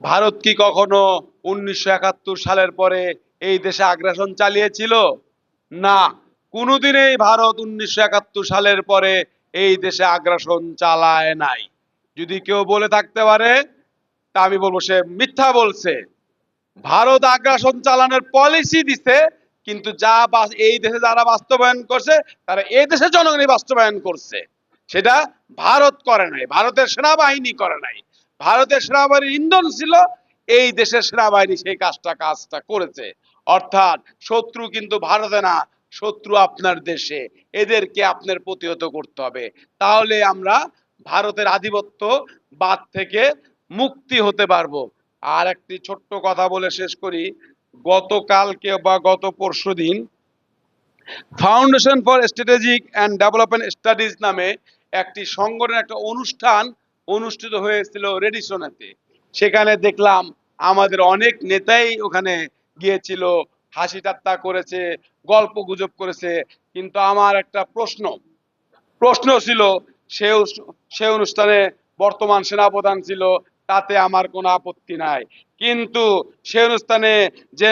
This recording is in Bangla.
ভারত কি কখনো 1971 সালের পরে এই দেশে আগ্রাসন চালিয়েছিল? না, কোনোদিনই ভারত 1971 সালের পরে এই দেশে আগ্রাসন চালায় নাই। যদি কেউ বলে থাকতে পারে তা আমি বলবো সে মিথ্যা বলছে। ভারত আগ্রাসন চালানোর পলিসি দিছে, কিন্তু এই দেশে যারা বাস্তবায়ন করছে তারা এই দেশের জনগণই বাস্তবায়ন করছে। সেটা ভারত করে নাই, ভারতের সেনাবাহিনী করে নাই। ভারতের সেনাবাহিনীর ইন্ধন ছিল, এই দেশের সেনাবাহিনী সেই কাজটা করেছে। অর্থাৎ শত্রু কিন্তু ভারতে না, শত্রু আপনার দেশে। এদেরকে আপনার প্রতিহত করতে হবে, তাহলে আমরা ভারতের আধিপত্য বাদ থেকে মুক্তি হতে পারবো। আর একটি ছোট্ট কথা বলে শেষ করি। গতকালকে বা গত পরশুদিন foundation for strategic and development studies নামে একটি সংগঠনের একটা অনুষ্ঠান অনুষ্ঠিত হয়েছিল রেডিসনেতে। সেখানে দেখলাম আমাদের অনেক নেতাই ওখানে গিয়েছিল, হাসি ঠাট্টা করেছে, গল্প গুজব করেছে। কিন্তু আমার একটা প্রশ্ন ছিল, সে সে অনুষ্ঠানে বর্তমান সেনাপ্রধান ছিল, তাতে আমার কোনো আপত্তি নাই। কিন্তু সে অনুষ্ঠানে যে